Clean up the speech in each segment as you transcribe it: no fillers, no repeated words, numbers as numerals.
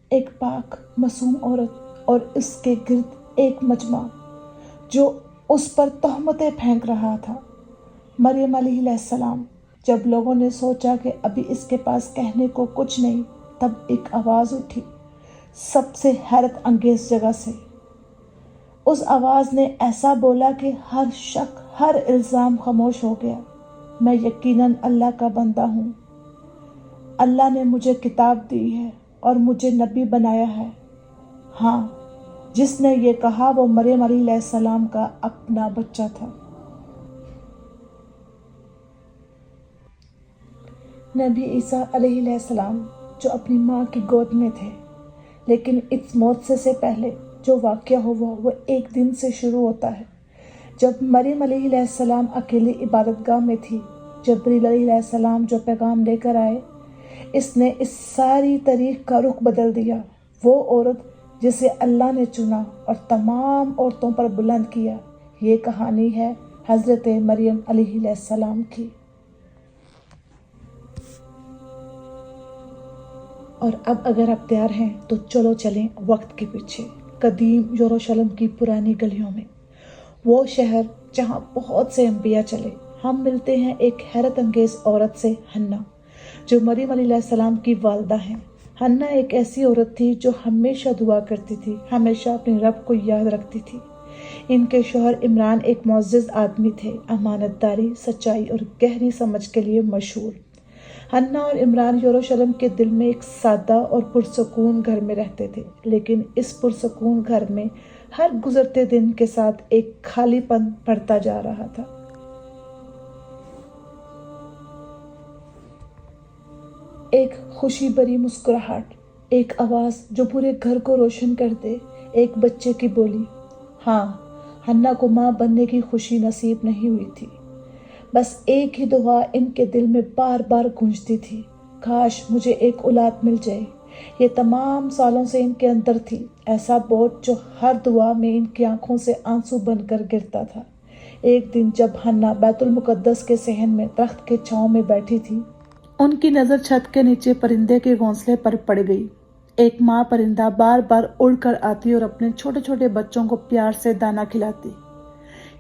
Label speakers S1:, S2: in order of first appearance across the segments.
S1: ایک پاک معصوم عورت اور اس کے گرد ایک مجمع جو اس پر تہمتیں پھینک رہا تھا۔ مریم علیہ السلام۔ جب لوگوں نے سوچا کہ ابھی اس کے پاس کہنے کو کچھ نہیں، تب ایک آواز اٹھی سب سے حیرت انگیز جگہ سے۔ اس آواز نے ایسا بولا کہ ہر شک، ہر الزام خاموش ہو گیا۔ میں یقیناً اللہ کا بندہ ہوں۔ اللہ نے مجھے کتاب دی ہے اور مجھے نبی بنایا ہے۔ ہاں، جس نے یہ کہا وہ مریم علیہ السلام کا اپنا بچہ تھا۔ نبی عیسیٰ علیہ السلام جو اپنی ماں کی گود میں تھے، لیکن اس معجزے سے پہلے جو واقعہ ہوا وہ ایک دن سے شروع ہوتا ہے جب مریم علیہ السلام اکیلی عبادت گاہ میں تھی۔ جبریل علیہ السلام جو پیغام لے کر آئے، اس نے اس ساری تاریخ کا رخ بدل دیا۔ وہ عورت جسے اللہ نے چنا اور تمام عورتوں پر بلند کیا، یہ کہانی ہے حضرت مریم علیہ السلام کی۔ اور اب اگر آپ تیار ہیں تو چلو چلیں وقت کے پیچھے، قدیم یروشلم کی پرانی گلیوں میں، وہ شہر جہاں بہت سے انبیاء چلے۔ ہم ملتے ہیں ایک حیرت انگیز عورت سے، حنا، جو مریم علیہ السلام کی والدہ ہیں۔ حنا ایک ایسی عورت تھی جو ہمیشہ دعا کرتی تھی، ہمیشہ اپنے رب کو یاد رکھتی تھی۔ ان کے شوہر عمران ایک معزز آدمی تھے، امانت داری، سچائی اور گہری سمجھ کے لیے مشہور۔ حنا اور عمران یروشلم کے دل میں ایک سادہ اور پرسکون گھر میں رہتے تھے، لیکن اس پرسکون گھر میں ہر گزرتے دن کے ساتھ ایک خالی پن بڑھتا جا رہا تھا۔ ایک خوشی بری مسکراہٹ، ایک آواز جو پورے گھر کو روشن کر دے، ایک بچے کی بولی۔ ہاں، حنا کو ماں بننے کی خوشی نصیب نہیں ہوئی تھی۔ بس ایک ہی دعا ان کے دل میں بار بار گونجتی تھی، کاش مجھے ایک اولاد مل جائے۔ یہ تمام سالوں سے ان کے اندر تھی، ایسا بوجھ جو ہر دعا میں ان کی آنکھوں سے آنسو بن کر گرتا تھا۔ ایک دن جب حنا بیت المقدس کے صحن میں درخت کے چھاؤں میں بیٹھی تھی، ان کی نظر چھت کے نیچے پرندے کے گھونسلے پر پڑ گئی۔ ایک ماں پرندہ بار بار اڑ کر آتی اور اپنے چھوٹے چھوٹے بچوں کو پیار سے دانہ کھلاتی۔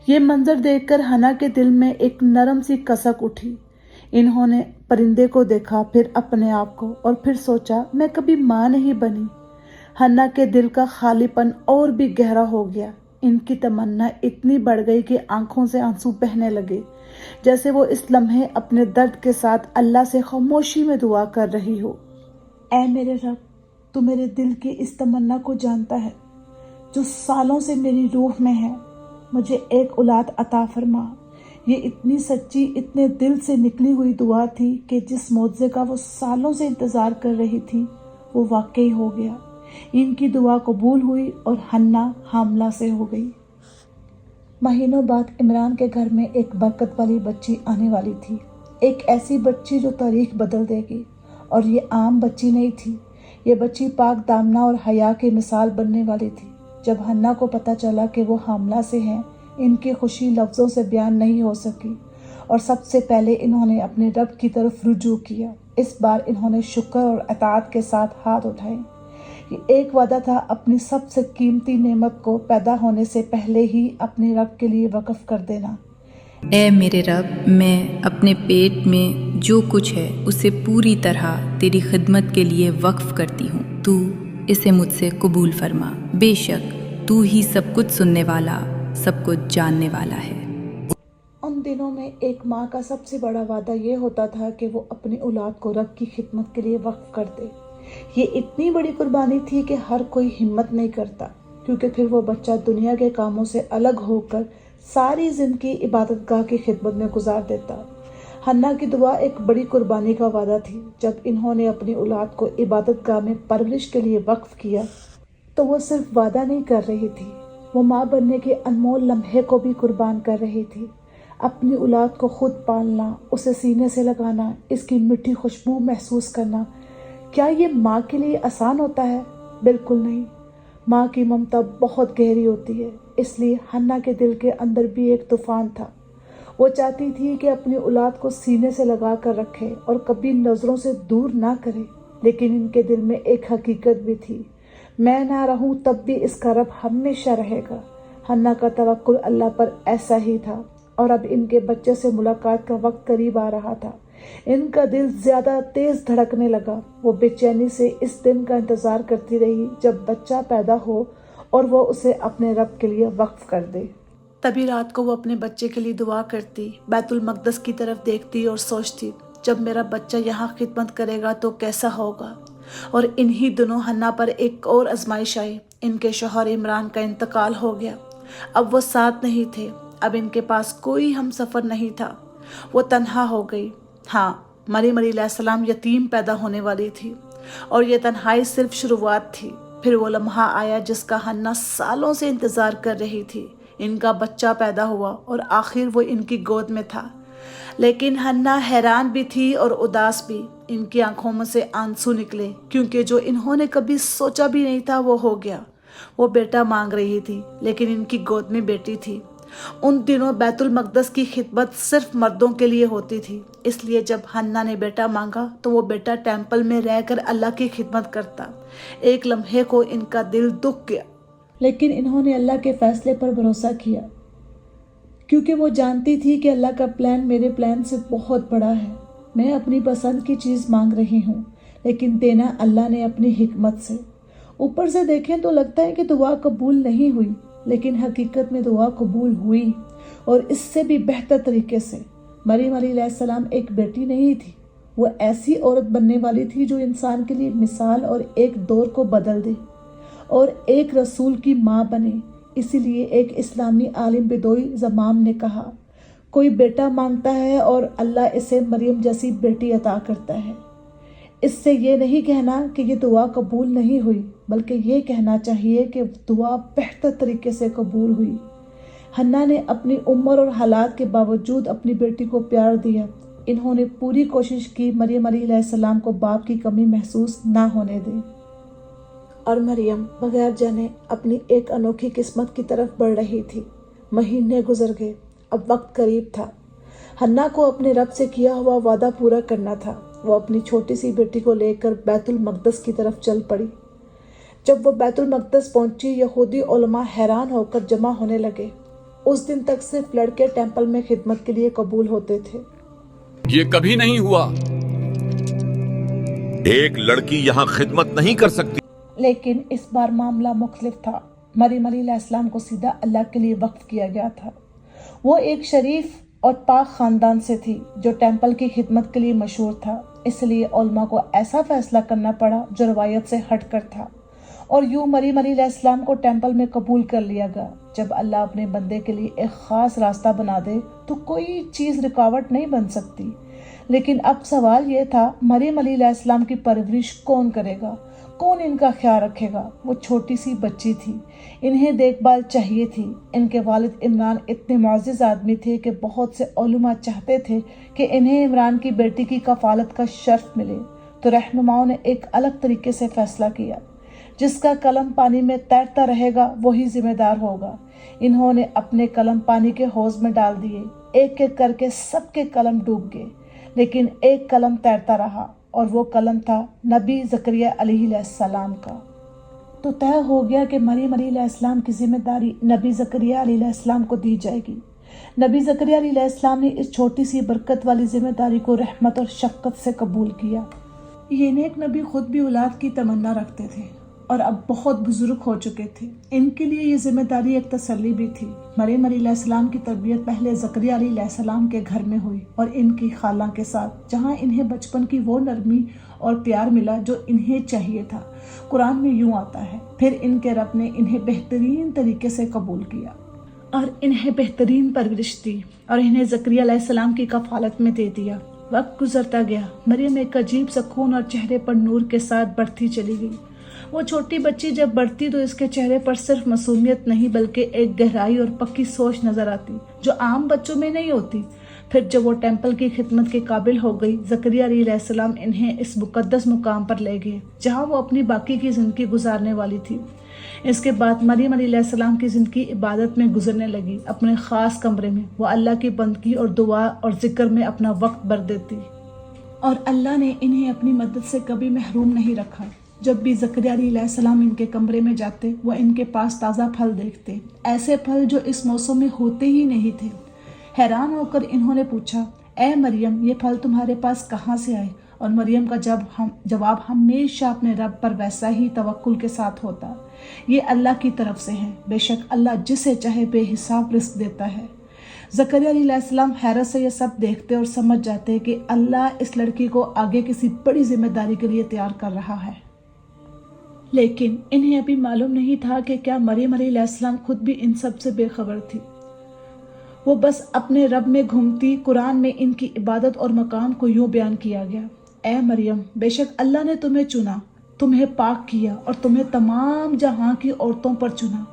S1: یہ منظر دیکھ کر حنا کے دل میں ایک نرم سی کسک اٹھی۔ انہوں نے پرندے کو دیکھا، پھر اپنے آپ کو، اور پھر سوچا میں کبھی ماں نہیں بنی۔ حنا کے دل کا خالی پن اور بھی گہرا ہو گیا۔ ان کی تمنا اتنی بڑھ گئی کہ آنکھوں سے آنسو بہنے لگے، جیسے وہ اس لمحے اپنے درد کے ساتھ اللہ سے خاموشی میں دعا کر رہی ہو۔ اے میرے رب، تو میرے دل کی اس تمنا کو جانتا ہے جو سالوں سے میری روح میں ہے۔ مجھے ایک اولاد عطا فرما۔ یہ اتنی سچی، اتنے دل سے نکلی ہوئی دعا تھی کہ جس معجزے کا وہ سالوں سے انتظار کر رہی تھی وہ واقعی ہو گیا۔ ان کی دعا قبول ہوئی اور حنا حاملہ سے ہو گئی۔ مہینوں بعد عمران کے گھر میں ایک برکت والی بچی آنے والی تھی، ایک ایسی بچی جو تاریخ بدل دے گی۔ اور یہ عام بچی نہیں تھی، یہ بچی پاک دامنہ اور حیا کی مثال بننے والی تھی۔ جب حنا کو پتہ چلا کہ وہ حاملہ سے ہیں، ان کی خوشی لفظوں سے بیان نہیں ہو سکی، اور سب سے پہلے انہوں نے اپنے رب کی طرف رجوع کیا۔ اس بار انہوں نے شکر اور اطاعت کے ساتھ ہاتھ اٹھائے۔ یہ ایک وعدہ تھا اپنی سب سے قیمتی نعمت کو پیدا ہونے سے پہلے ہی اپنے رب کے لیے وقف کر دینا۔
S2: اے میرے رب، میں اپنے پیٹ میں جو کچھ ہے اسے پوری طرح تیری خدمت کے لیے وقف کرتی ہوں۔ تو اسے مجھ سے قبول فرما۔ بے شک تو ہی سب کچھ سننے والا، سب کچھ جاننے والا ہے۔
S1: ان دنوں میں ایک ماں کا سب سے بڑا وعدہ یہ ہوتا تھا کہ وہ اپنی اولاد کو رب کی خدمت کے لیے وقف کر دے۔ یہ اتنی بڑی قربانی تھی کہ ہر کوئی ہمت نہیں کرتا، کیونکہ پھر وہ بچہ دنیا کے کاموں سے الگ ہو کر ساری زندگی عبادت گاہ کی خدمت میں گزار دیتا۔ حنا کی دعا ایک بڑی قربانی کا وعدہ تھی۔ جب انہوں نے اپنی اولاد کو عبادت گاہ میں پرورش کے لیے وقف کیا تو وہ صرف وعدہ نہیں کر رہی تھی، وہ ماں بننے کے انمول لمحے کو بھی قربان کر رہی تھی۔ اپنی اولاد کو خود پالنا، اسے سینے سے لگانا، اس کی میٹھی خوشبو محسوس کرنا، کیا یہ ماں کے لیے آسان ہوتا ہے؟ بالکل نہیں۔ ماں کی ممتا بہت گہری ہوتی ہے، اس لیے حنا کے دل کے اندر بھی ایک طوفان تھا۔ وہ چاہتی تھی کہ اپنی اولاد کو سینے سے لگا کر رکھے اور کبھی نظروں سے دور نہ کرے، لیکن ان کے دل میں ایک حقیقت بھی تھی، میں نہ رہوں تب بھی اس کا رب ہمیشہ رہے گا۔ حنا کا توکل اللہ پر ایسا ہی تھا، اور اب ان کے بچے سے ملاقات کا وقت قریب آ رہا تھا۔ ان کا دل زیادہ تیز دھڑکنے لگا۔ وہ بے چینی سے اس دن کا انتظار کرتی رہی جب بچہ پیدا ہو اور وہ اسے اپنے رب کے لیے وقف کر دے۔ تبھی رات کو وہ اپنے بچے کے لیے دعا کرتی، بیت المقدس کی طرف دیکھتی اور سوچتی، جب میرا بچہ یہاں خدمت کرے گا تو کیسا ہوگا۔ اور انہی دنوں حنا پر ایک اور آزمائش آئی۔ ان کے شوہر عمران کا انتقال ہو گیا۔ اب وہ ساتھ نہیں تھے، اب ان کے پاس کوئی ہم سفر نہیں تھا، وہ تنہا ہو گئی۔ ہاں، مریم علیہ السلام یتیم پیدا ہونے والی تھی، اور یہ تنہائی صرف شروعات تھی۔ پھر وہ لمحہ آیا جس کا حنا سالوں سے انتظار کر رہی تھی۔ ان کا بچہ پیدا ہوا اور آخر وہ ان کی گود میں تھا۔ لیکن حنا حیران بھی تھی اور اداس بھی۔ ان کی آنکھوں میں سے آنسو نکلے، کیونکہ جو انہوں نے کبھی سوچا بھی نہیں تھا وہ ہو گیا۔ وہ بیٹا مانگ رہی تھی، لیکن ان کی گود میں بیٹی تھی۔ ان دنوں بیت المقدس کی خدمت صرف مردوں کے لیے ہوتی تھی، اس لیے جب حنا نے بیٹا مانگا تو وہ بیٹا ٹیمپل میں رہ کر اللہ کی خدمت کرتا۔ ایک لمحے کو ان کا دل دکھ گیا، لیکن انہوں نے اللہ کے فیصلے پر بھروسہ کیا، کیونکہ وہ جانتی تھی کہ اللہ کا پلان میرے پلان سے بہت بڑا ہے۔ میں اپنی پسند کی چیز مانگ رہی ہوں، لیکن دینا اللہ نے اپنی حکمت سے۔ اوپر سے دیکھیں تو لگتا ہے کہ دعا قبول نہیں ہوئی، لیکن حقیقت میں دعا قبول ہوئی، اور اس سے بھی بہتر طریقے سے۔ مریم علیہ السلام ایک بیٹی نہیں تھی، وہ ایسی عورت بننے والی تھی جو انسان کے لیے مثال اور ایک دور کو بدل دے، اور ایک رسول کی ماں بنے۔ اسی لیے ایک اسلامی عالم بدوی زمام نے کہا، کوئی بیٹا مانگتا ہے اور اللہ اسے مریم جیسی بیٹی عطا کرتا ہے۔ اس سے یہ نہیں کہنا کہ یہ دعا قبول نہیں ہوئی، بلکہ یہ کہنا چاہیے کہ دعا بہتر طریقے سے قبول ہوئی۔ حنا نے اپنی عمر اور حالات کے باوجود اپنی بیٹی کو پیار دیا۔ انہوں نے پوری کوشش کی مریم علیہ السلام کو باپ کی کمی محسوس نہ ہونے دے، اور مریم بغیر جانے اپنی ایک انوکھی قسمت کی طرف بڑھ رہی تھی۔ مہینے گزر گئے، اب وقت قریب تھا۔ حنا کو اپنے رب سے کیا ہوا وعدہ پورا کرنا تھا۔ وہ اپنی چھوٹی سی بیٹی کو لے کر بیت المقدس کی طرف چل پڑی۔ جب وہ بیت المقدس پہنچی، یہودی علماء حیران ہو کر جمع ہونے لگے۔ اس دن تک صرف لڑکے ٹیمپل میں خدمت کے لیے قبول ہوتے تھے۔
S3: یہ کبھی نہیں ہوا،
S4: ایک لڑکی یہاں خدمت نہیں کر سکتی۔
S1: لیکن اس بار معاملہ مختلف تھا۔ مریم علیہ السلام کو سیدھا اللہ کے لیے وقف کیا گیا تھا۔ وہ ایک شریف اور پاک خاندان سے تھی جو ٹیمپل کی خدمت کے لیے مشہور تھا، اس لیے علماء کو ایسا فیصلہ کرنا پڑا جو روایت سے ہٹ کر تھا، اور یوں مریم علیہ السلام کو ٹیمپل میں قبول کر لیا گیا۔ جب اللہ اپنے بندے کے لیے ایک خاص راستہ بنا دے تو کوئی چیز رکاوٹ نہیں بن سکتی۔ لیکن اب سوال یہ تھا، مریم علیہ السلام کی پرورش کون کرے گا؟ کون ان کا خیال رکھے گا؟ وہ چھوٹی سی بچی تھی، انہیں دیکھ بھال چاہیے تھی۔ ان کے والد عمران اتنے معزز آدمی تھے کہ بہت سے علماء چاہتے تھے کہ انہیں عمران کی بیٹی کی کفالت کا شرف ملے، تو رہنماؤں نے ایک الگ طریقے سے فیصلہ کیا، جس کا قلم پانی میں تیرتا رہے گا وہی ذمہ دار ہوگا۔ انہوں نے اپنے قلم پانی کے حوض میں ڈال دیے، ایک ایک کر کے سب کے قلم ڈوب گئے، لیکن ایک قلم تیرتا رہا، اور وہ قلم تھا نبی زکریا علیہ السلام کا۔ تو طے ہو گیا کہ مریم علیہ السلام کی ذمہ داری نبی زکریا علیہ السلام کو دی جائے گی۔ نبی زکریا علیہ السلام نے اس چھوٹی سی برکت والی ذمہ داری کو رحمت اور شفقت سے قبول کیا۔ یہ نیک نبی خود بھی اولاد کی تمنا رکھتے تھے، اور اب بہت بزرگ ہو چکے تھے۔ ان کے لیے یہ ذمہ داری ایک تسلی بھی تھی۔ مریم علیہ السلام کی تربیت پہلے زکریا علیہ السلام کے گھر میں ہوئی، اور ان کی خالہ کے ساتھ، جہاں انہیں بچپن کی وہ نرمی اور پیار ملا جو انہیں چاہیے تھا۔ قرآن میں یوں آتا ہے، پھر ان کے رب نے انہیں بہترین طریقے سے قبول کیا اور انہیں بہترین پرورش دی، اور انہیں زکریا علیہ السلام کی کفالت میں دے دیا۔ وقت گزرتا گیا، مریم ایک عجیب سکون اور چہرے پر نور کے ساتھ بڑھتی چلی گئی۔ وہ چھوٹی بچی جب بڑھتی تو اس کے چہرے پر صرف معصومیت نہیں بلکہ ایک گہرائی اور پکی سوچ نظر آتی جو عام بچوں میں نہیں ہوتی۔ پھر جب وہ ٹیمپل کی خدمت کے قابل ہو گئی، زکریا علیہ السلام انہیں اس مقدس مقام پر لے گئے جہاں وہ اپنی باقی کی زندگی گزارنے والی تھی۔ اس کے بعد مریم علیہ السلام کی زندگی عبادت میں گزرنے لگی۔ اپنے خاص کمرے میں وہ اللہ کی بندگی اور دعا اور ذکر میں اپنا وقت بر دیتی۔ اور اللہ نے انہیں اپنی مدد سے کبھی محروم نہیں رکھا۔ جب بھی زکریا علیہ السلام ان کے کمرے میں جاتے وہ ان کے پاس تازہ پھل دیکھتے، ایسے پھل جو اس موسم میں ہوتے ہی نہیں تھے۔ حیران ہو کر انہوں نے پوچھا، اے مریم، یہ پھل تمہارے پاس کہاں سے آئے؟ اور مریم کا جواب ہمیشہ اپنے رب پر ویسا ہی توکل کے ساتھ ہوتا، یہ اللہ کی طرف سے ہیں، بے شک اللہ جسے چاہے بے حساب رزق دیتا ہے۔ زکریا علیہ السلام حیرت سے یہ سب دیکھتے اور سمجھ جاتے کہ اللہ اس لڑکی کو آگے کسی بڑی ذمہ داری کے لیے تیار کر رہا ہے۔ لیکن انہیں ابھی معلوم نہیں تھا کہ کیا مریم علیہ السلام خود بھی ان سب سے بے خبر تھی۔ وہ بس اپنے رب میں گھومتی۔ قرآن میں ان کی عبادت اور مقام کو یوں بیان کیا گیا، اے مریم، بے شک اللہ نے تمہیں چنا، تمہیں پاک کیا اور تمہیں تمام جہاں کی عورتوں پر چنا۔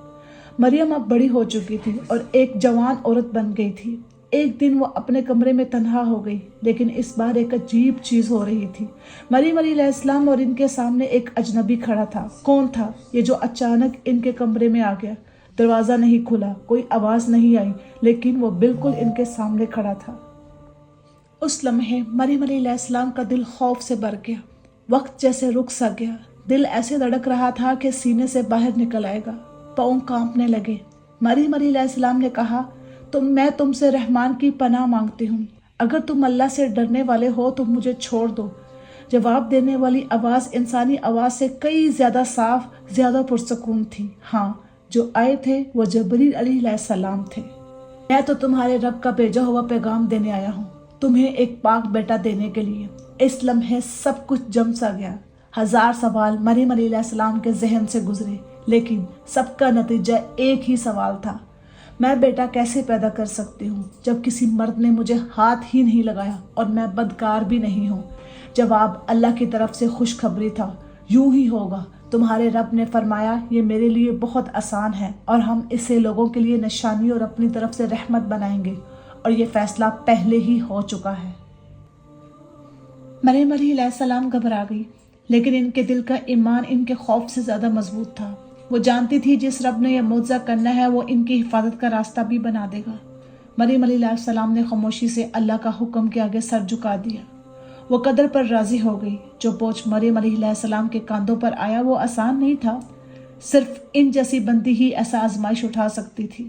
S1: مریم اب بڑی ہو چکی تھی اور ایک جوان عورت بن گئی تھی۔ ایک دن وہ اپنے کمرے میں تنہا ہو گئی، لیکن اس بار ایک عجیب چیز ہو رہی تھی۔ مریم علیہ السلام اور ان کے سامنے ایک اجنبی کھڑا تھا۔ کون تھا یہ جو اچانک ان کے کمرے میں آ گیا؟ دروازہ نہیں کھلا، کوئی آواز نہیں آئی، لیکن وہ بالکل ان کے سامنے کھڑا تھا۔ اس لمحے مریم علیہ السلام کا دل خوف سے بھر گیا۔ وقت جیسے رک سا گیا، دل ایسے دھڑک رہا تھا کہ سینے سے باہر نکل آئے گا، پاؤں کانپنے لگے۔ مریم علیہ السلام نے کہا، میں تم سے رحمان کی پناہ مانگتی ہوں، اگر تم اللہ سے ڈرنے والے ہو تو مجھے چھوڑ دو۔ جواب دینے والی آواز انسانی آواز سے کئی زیادہ صاف، زیادہ پرسکون تھی۔ ہاں، جو آئے تھے وہ جبریل علیہ السلام تھے۔ میں تو تمہارے رب کا بھیجا ہوا پیغام دینے آیا ہوں، تمہیں ایک پاک بیٹا دینے کے لیے۔ اس لمحے سب کچھ جم سا گیا۔ ہزار سوال مریم علیہ السلام کے ذہن سے گزرے، لیکن سب کا نتیجہ ایک ہی سوال تھا، میں بیٹا کیسے پیدا کر سکتی ہوں جب کسی مرد نے مجھے ہاتھ ہی نہیں لگایا اور میں بدکار بھی نہیں ہوں؟ جواب اللہ کی طرف سے خوشخبری تھا، یوں ہی ہوگا۔ تمہارے رب نے فرمایا، یہ میرے لیے بہت آسان ہے اور ہم اسے لوگوں کے لیے نشانی اور اپنی طرف سے رحمت بنائیں گے، اور یہ فیصلہ پہلے ہی ہو چکا ہے۔ مریم علیہ السلام گھبرا گئی، لیکن ان کے دل کا ایمان ان کے خوف سے زیادہ مضبوط تھا۔ وہ جانتی تھی جس رب نے یہ معجزہ کرنا ہے وہ ان کی حفاظت کا راستہ بھی بنا دے گا۔ مریم علیہ السلام نے خاموشی سے اللہ کا حکم کے آگے سر جھکا دیا۔ وہ قدر پر راضی ہو گئی۔ جو بوجھ مریم علیہ السلام کے کاندھوں پر آیا وہ آسان نہیں تھا، صرف ان جیسی بندی ہی ایسا آزمائش اٹھا سکتی تھی۔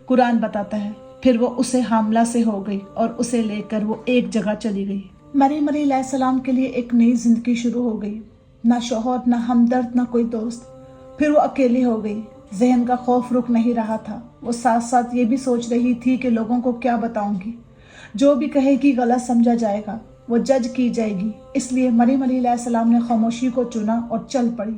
S1: قرآن بتاتا ہے، پھر وہ اسے حاملہ سے ہو گئی اور اسے لے کر وہ ایک جگہ چلی گئی۔ مریم علیہ السلام کے لیے ایک نئی زندگی شروع ہو گئی، نہ شوہر، نہ ہمدرد، نہ کوئی دوست۔ پھر وہ اکیلی ہو گئی۔ ذہن کا خوف رک نہیں رہا تھا۔ وہ ساتھ ساتھ یہ بھی سوچ رہی تھی کہ لوگوں کو کیا بتاؤں گی، جو بھی کہے گی غلط سمجھا جائے گا، وہ جج کی جائے گی۔ اس لیے مریم علیہ السلام نے خاموشی کو چنا اور چل پڑی۔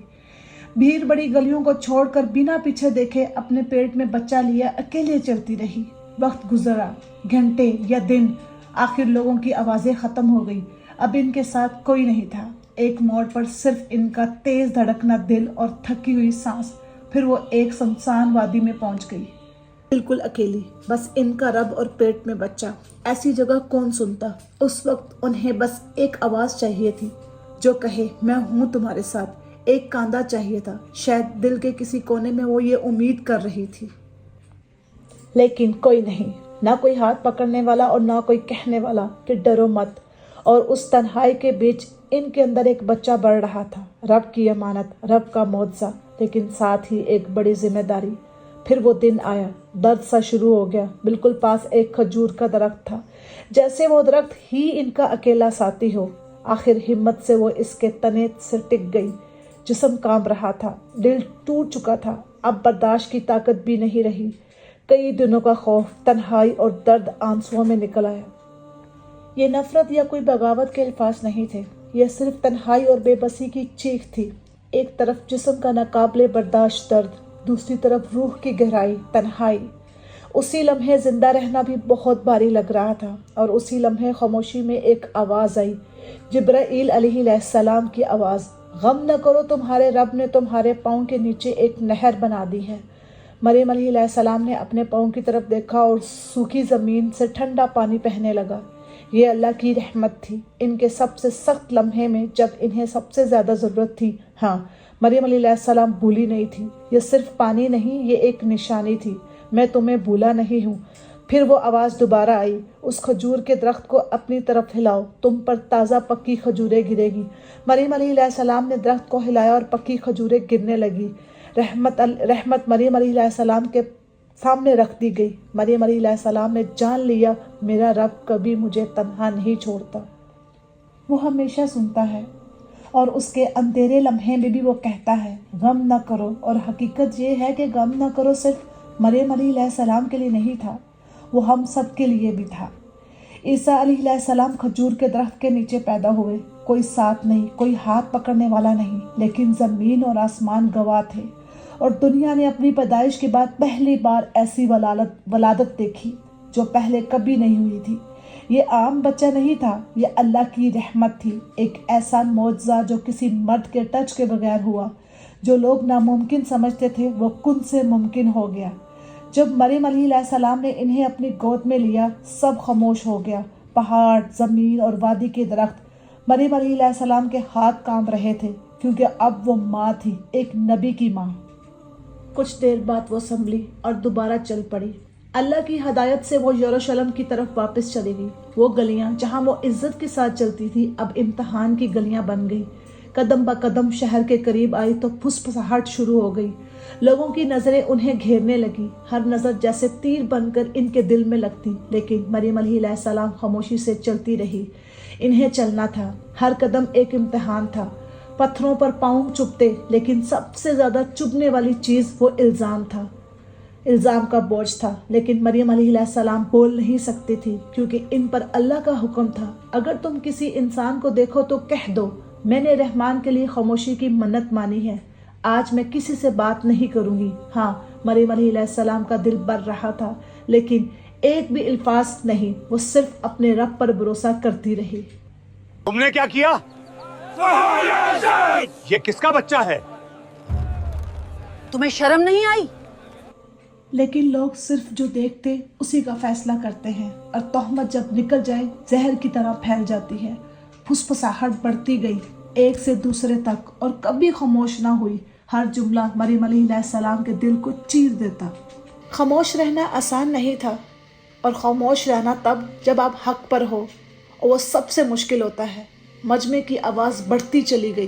S1: بھیڑ بڑی گلیوں کو چھوڑ کر بنا پیچھے دیکھے اپنے پیٹ میں بچہ لیا اکیلے چلتی رہی۔ وقت گزرا، گھنٹے یا دن، آخر لوگوں کی آوازیں ختم ہو گئی۔ اب ان کے ساتھ کوئی نہیں تھا۔ ایک موڑ پر صرف ان کا تیز دھڑکنا دل اور تھکی ہوئی سانس۔ پھر وہ ایک سنسان وادی میں پہنچ گئی، بالکل اکیلی، بس ان کا رب اور پیٹ میں بچہ۔ ایسی جگہ کون سنتا؟ اس وقت انہیں بس ایک آواز چاہیے تھی جو کہے، میں ہوں تمہارے ساتھ۔ ایک کاندھا چاہیے تھا، شاید دل کے کسی کونے میں وہ یہ امید کر رہی تھی۔ لیکن کوئی نہیں، نہ کوئی ہاتھ پکڑنے والا اور نہ کوئی کہنے والا کہ ڈرو مت۔ اور اس تنہائی کے بیچ ان کے اندر ایک بچہ بڑھ رہا تھا، رب کی امانت، رب کا معجزہ، لیکن ساتھ ہی ایک بڑی ذمہ داری۔ پھر وہ دن آیا، درد سا شروع ہو گیا۔ بالکل پاس ایک کھجور کا درخت تھا، جیسے وہ درخت ہی ان کا اکیلا ساتھی ہو۔ آخر ہمت سے وہ اس کے تنے سے ٹک گئی۔ جسم کانپ رہا تھا، دل ٹوٹ چکا تھا، اب برداشت کی طاقت بھی نہیں رہی۔ کئی دنوں کا خوف، تنہائی اور درد آنسوؤں میں نکل آیا۔ یہ نفرت یا کوئی بغاوت کے الفاظ نہیں تھے، یہ صرف تنہائی اور بے بسی کی چیخ تھی۔ ایک طرف جسم کا ناقابل برداشت درد، دوسری طرف روح کی گہرائی، تنہائی۔ اسی لمحے زندہ رہنا بھی بہت بھاری لگ رہا تھا، اور اسی لمحے خاموشی میں ایک آواز آئی، جبرائیل علیہ السلام کی آواز، غم نہ کرو، تمہارے رب نے تمہارے پاؤں کے نیچے ایک نہر بنا دی ہے۔ مریم علیہ السلام نے اپنے پاؤں کی طرف دیکھا اور سوکھی زمین سے ٹھنڈا پانی بہنے لگا۔ یہ اللہ کی رحمت تھی، ان کے سب سے سخت لمحے میں جب انہیں سب سے زیادہ ضرورت تھی۔ ہاں، مریم علیہ السلام بھولی نہیں تھی۔ یہ صرف پانی نہیں، یہ ایک نشانی تھی، میں تمہیں بھولا نہیں ہوں، پھر وہ آواز دوبارہ آئی، اس کھجور کے درخت کو اپنی طرف ہلاؤ، تم پر تازہ پکی کھجوریں گرے گی۔ مریم علیہ السلام نے درخت کو ہلایا اور پکی کھجوریں گرنے لگی۔ رحمت مریم علیہ السلام کے سامنے رکھ دی گئی۔ مریم علیہ السلام نے جان لیا میرا رب کبھی مجھے تنہا نہیں چھوڑتا، وہ ہمیشہ سنتا ہے، اور اس کے اندھیرے لمحے میں بھی وہ کہتا ہے غم نہ کرو۔ اور حقیقت یہ ہے کہ غم نہ کرو صرف مریم علیہ السلام کے لیے نہیں تھا، وہ ہم سب کے لیے بھی تھا۔ عیسیٰ علیہ السلام کھجور کے درخت کے نیچے پیدا ہوئے، کوئی ساتھ نہیں، کوئی ہاتھ پکڑنے والا نہیں، لیکن زمین اور آسمان گواہ تھے، اور دنیا نے اپنی پیدائش کے بعد پہلی بار ایسی ولادت دیکھی جو پہلے کبھی نہیں ہوئی تھی۔ یہ عام بچہ نہیں تھا، یہ اللہ کی رحمت تھی، ایک ایسا معجزہ جو کسی مرد کے ٹچ کے بغیر ہوا۔ جو لوگ ناممکن سمجھتے تھے وہ کن سے ممکن ہو گیا۔ جب مریم علیہ السلام نے انہیں اپنی گود میں لیا، سب خاموش ہو گیا، پہاڑ، زمین اور وادی کے درخت۔ مریم علیہ السلام کے ہاتھ کانپ رہے تھے کیونکہ اب وہ ماں تھی، ایک نبی کی ماں۔ کچھ دیر بعد وہ سنبھلی اور دوبارہ چل پڑی۔ اللہ کی ہدایت سے وہ یروشلم کی طرف واپس چلی گئی۔ وہ گلیاں جہاں وہ عزت کے ساتھ چلتی تھی اب امتحان کی گلیاں بن گئی۔ قدم با قدم شہر کے قریب آئی تو پھسپھساہٹ شروع ہو گئی۔ لوگوں کی نظریں انہیں گھیرنے لگی، ہر نظر جیسے تیر بن کر ان کے دل میں لگتی، لیکن مریم علیہ السلام خاموشی سے چلتی رہی۔ انہیں چلنا تھا، ہر قدم ایک امتحان تھا۔ پتھروں پر پاؤں چبھتے، لیکن سب سے زیادہ چبھنے والی چیز وہ الزام تھا، الزام کا بوجھ تھا۔ لیکن مریم علیہ السلام بول نہیں سکتی تھی کیونکہ ان پر اللہ کا حکم تھا، اگر تم کسی انسان کو دیکھو تو کہہ دو میں نے رحمان کے لیے خاموشی کی منت مانی ہے، آج میں کسی سے بات نہیں کروں گی۔ ہاں، مریم علیہ السلام کا دل بر رہا تھا، لیکن ایک بھی الفاظ نہیں، وہ صرف اپنے رب پر بھروسہ کرتی رہی۔
S4: تم نے کیا کیا؟ یہ کس کا بچہ ہے؟
S5: تمہیں شرم نہیں آئی؟
S1: لیکن لوگ صرف جو دیکھتے اسی کا فیصلہ کرتے ہیں، اور تہمت جب نکل جائے زہر کی طرح پھیل جاتی ہے۔ پھسپھساہٹ بڑھتی گئی ایک سے دوسرے تک، اور کبھی خاموش نہ ہوئی۔ ہر جملہ مریم علیہ السلام کے دل کو چیر دیتا۔ خاموش رہنا آسان نہیں تھا، اور خاموش رہنا تب جب آپ حق پر ہو، اور وہ سب سے مشکل ہوتا ہے۔ مجمع کی آواز بڑھتی چلی گئی۔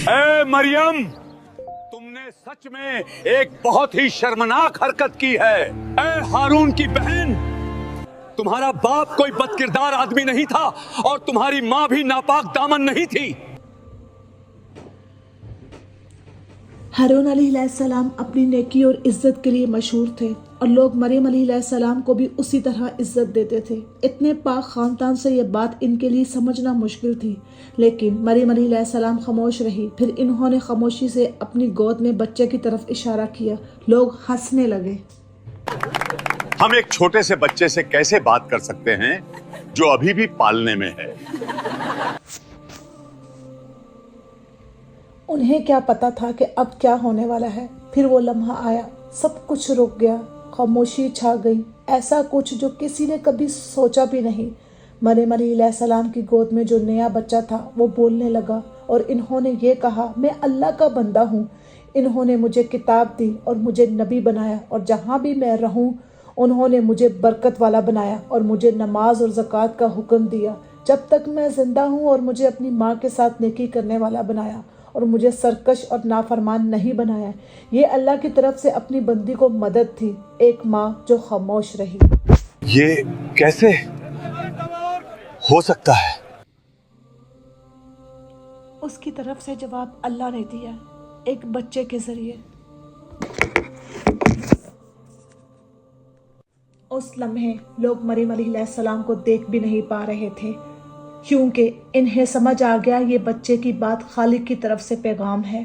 S3: اے مریم، تم نے سچ میں ایک بہت ہی شرمناک حرکت کی ہے۔ اے ہارون کی بہن، تمہارا باپ کوئی بد کردار آدمی نہیں تھا، اور تمہاری ماں بھی ناپاک دامن نہیں تھی۔
S1: ہارون علیہ السلام اپنی نیکی اور عزت کے لیے مشہور تھے، اور لوگ مریم علیہ السلام کو بھی اسی طرح عزت دیتے تھے۔ اتنے پاک خاندان سے یہ بات ان کے لیے سمجھنا مشکل تھی، لیکن مریم علیہ السلام خاموش رہی۔ پھر انہوں نے خاموشی سے اپنی گود میں بچے کی طرف اشارہ کیا۔ لوگ ہنسنے لگے۔
S4: ہم ایک چھوٹے سے بچے سے کیسے بات کر سکتے ہیں جو ابھی بھی پالنے میں ہے؟
S1: انہیں کیا پتا تھا کہ اب کیا ہونے والا ہے۔ پھر وہ لمحہ آیا، سب کچھ رک گیا، خاموشی چھا گئی، ایسا کچھ جو کسی نے کبھی سوچا بھی نہیں۔ مریم علیہ السلام کی گود میں جو نیا بچہ تھا وہ بولنے لگا، اور انہوں نے یہ کہا میں اللہ کا بندہ ہوں، انہوں نے مجھے کتاب دی اور مجھے نبی بنایا، اور جہاں بھی میں رہوں انہوں نے مجھے برکت والا بنایا، اور مجھے نماز اور زکوٰۃ کا حکم دیا جب تک میں زندہ ہوں، اور مجھے اپنی ماں کے ساتھ نیکی کرنے والا بنایا، اور مجھے سرکش اور نافرمان نہیں بنایا۔ یہ اللہ کی طرف سے اپنی بندی کو مدد تھی، ایک ماں جو خاموش رہی۔
S4: یہ کیسے ہو سکتا ہے؟
S1: اس کی طرف سے جواب اللہ نے دیا، ایک بچے کے ذریعے۔ اس لمحے لوگ مریم علیہ السلام کو دیکھ بھی نہیں پا رہے تھے، کیونکہ انہیں سمجھ آ گیا یہ بچے کی بات خالق کی طرف سے پیغام ہے۔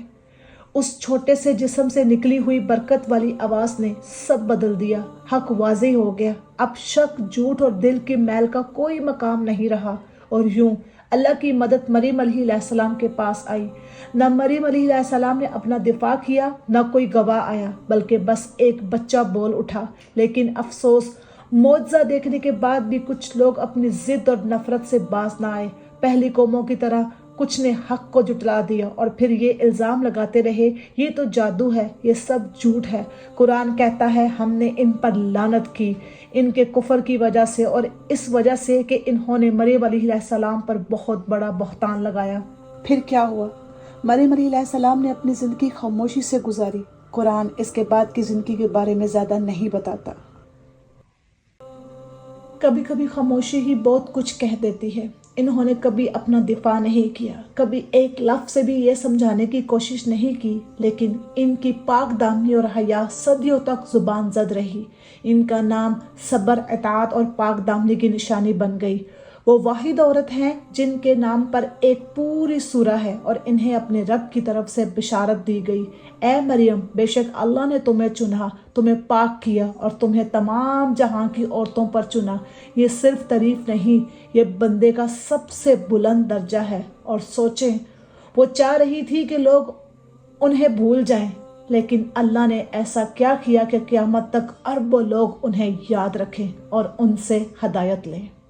S1: اس چھوٹے سے جسم سے نکلی ہوئی برکت والی آواز نے سب بدل دیا۔ حق واضح ہو گیا، اب شک، جھوٹ اور دل کی میل کا کوئی مقام نہیں رہا، اور یوں اللہ کی مدد مریم علیہ السلام کے پاس آئی۔ نہ مریم علیہ السلام نے اپنا دفاع کیا، نہ کوئی گواہ آیا، بلکہ بس ایک بچہ بول اٹھا۔ لیکن افسوس، معجزہ دیکھنے کے بعد بھی کچھ لوگ اپنی ضد اور نفرت سے باز نہ آئے۔ پہلی قوموں کی طرح کچھ نے حق کو جھٹلا دیا اور پھر یہ الزام لگاتے رہے یہ تو جادو ہے، یہ سب جھوٹ ہے۔ قرآن کہتا ہے ہم نے ان پر لعنت کی ان کے کفر کی وجہ سے اور اس وجہ سے کہ انہوں نے مریم علیہ السلام پر بہت بڑا بہتان لگایا۔ پھر کیا ہوا؟ مریم علیہ السلام نے اپنی زندگی خاموشی سے گزاری۔ قرآن اس کے بعد کی زندگی کے بارے میں زیادہ نہیں بتاتا۔ کبھی کبھی خاموشی ہی بہت کچھ کہہ دیتی ہے۔ انہوں نے کبھی اپنا دفاع نہیں کیا، کبھی ایک لفظ سے بھی یہ سمجھانے کی کوشش نہیں کی، لیکن ان کی پاک دامنی اور حیا صدیوں تک زبان زد رہی۔ ان کا نام صبر، اطاعت اور پاک دامنی کی نشانی بن گئی۔ وہ واحد عورت ہیں جن کے نام پر ایک پوری سورہ ہے اور انہیں اپنے رب کی طرف سے بشارت دی گئی، اے مریم، بے شک اللہ نے تمہیں چنا، تمہیں پاک کیا اور تمہیں تمام جہاں کی عورتوں پر چنا۔ یہ صرف تعریف نہیں، یہ بندے کا سب سے بلند درجہ ہے۔ اور سوچیں، وہ چاہ رہی تھی کہ لوگ انہیں بھول جائیں، لیکن اللہ نے ایسا کیا کیا کہ قیامت تک اربوں لوگ انہیں یاد رکھیں اور ان سے ہدایت لیں۔